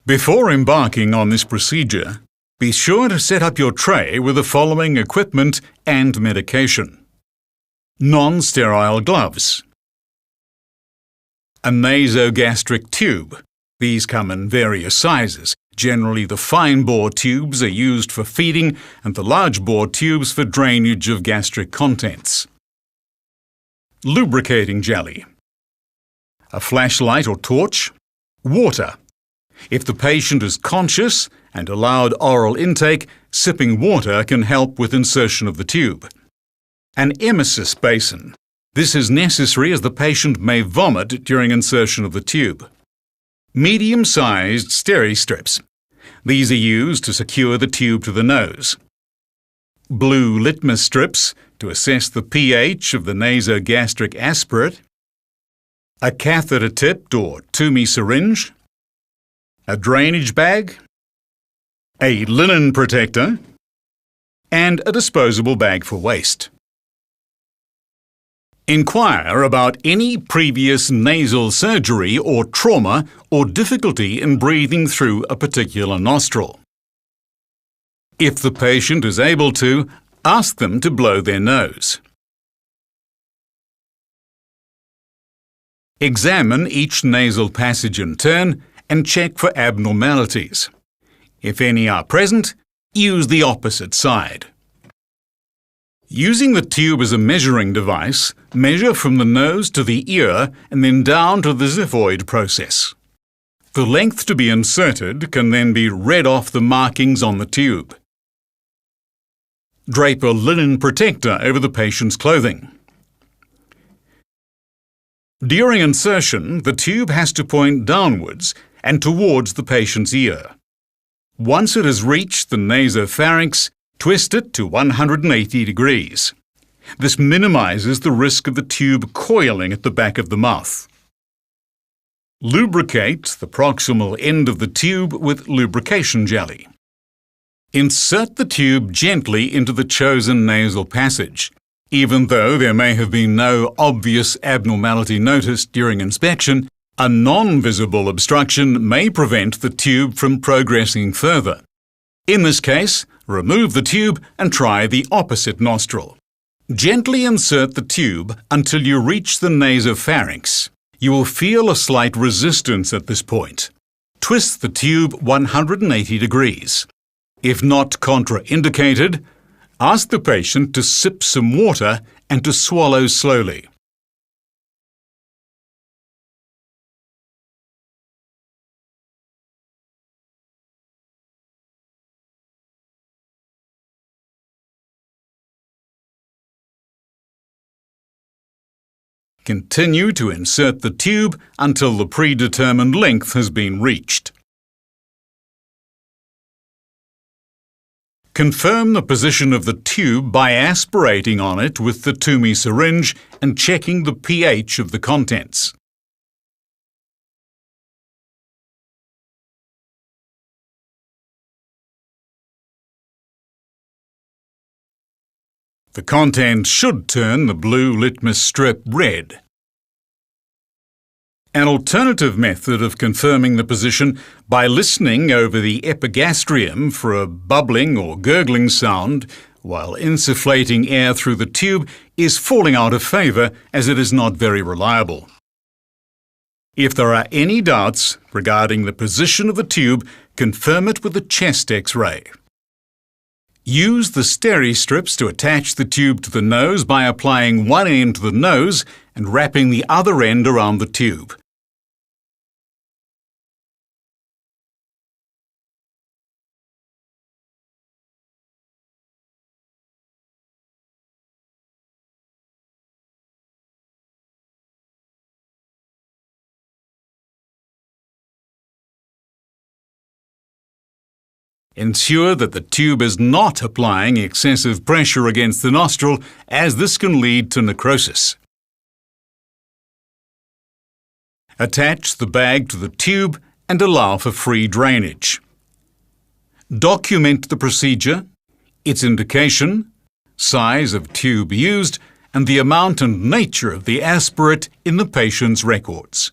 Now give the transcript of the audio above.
Before embarking on this procedure, be sure to set up your tray with the following equipment and medication. Non-sterile gloves. A nasogastric tube. These come in various sizes. Generally, the fine-bore tubes are used for feeding and the large-bore tubes for drainage of gastric contents. Lubricating jelly. A flashlight or torch. Water. If the patient is conscious and allowed oral intake, sipping water can help with insertion of the tube. An emesis basin. This is necessary as the patient may vomit during insertion of the tube. Medium-sized steri-strips. These are used to secure the tube to the nose. Blue litmus strips to assess the pH of the nasogastric aspirate. A catheter-tipped or Toumey syringe. A drainage bag. A linen protector. And a disposable bag for waste. Inquire about any previous nasal surgery or trauma or difficulty in breathing through a particular nostril. If the patient is able to, ask them to blow their nose. Examine each nasal passage in turn and check for abnormalities. If any are present, use the opposite side. Using the tube as a measuring device, measure from the nose to the ear and then down to the xiphoid process. The length to be inserted can then be read off the markings on the tube. Drape a linen protector over the patient's clothing. During insertion, the tube has to point downwards and towards the patient's ear. Once it has reached the nasopharynx, twist it to 180 degrees. This minimizes the risk of the tube coiling at the back of the mouth. Lubricate the proximal end of the tube with lubrication jelly. Insert the tube gently into the chosen nasal passage. Even though there may have been no obvious abnormality noticed during inspection, a non-visible obstruction may prevent the tube from progressing further. In this case, remove the tube and try the opposite nostril. Gently insert the tube until you reach the nasopharynx. You will feel a slight resistance at this point. Twist the tube 180 degrees. If not contraindicated, ask the patient to sip some water and to swallow slowly. Continue to insert the tube until the predetermined length has been reached. Confirm the position of the tube by aspirating on it with the Toumey syringe and checking the pH of the contents. The contents should turn the blue litmus strip red. An alternative method of confirming the position by listening over the epigastrium for a bubbling or gurgling sound while insufflating air through the tube is falling out of favour as it is not very reliable. If there are any doubts regarding the position of the tube, confirm it with a chest X-ray. Use the steri-strips to attach the tube to the nose by applying one end to the nose and wrapping the other end around the tube. Ensure that the tube is not applying excessive pressure against the nostril, as this can lead to necrosis. Attach the bag to the tube and allow for free drainage. Document the procedure, its indication, size of tube used, and the amount and nature of the aspirate in the patient's records.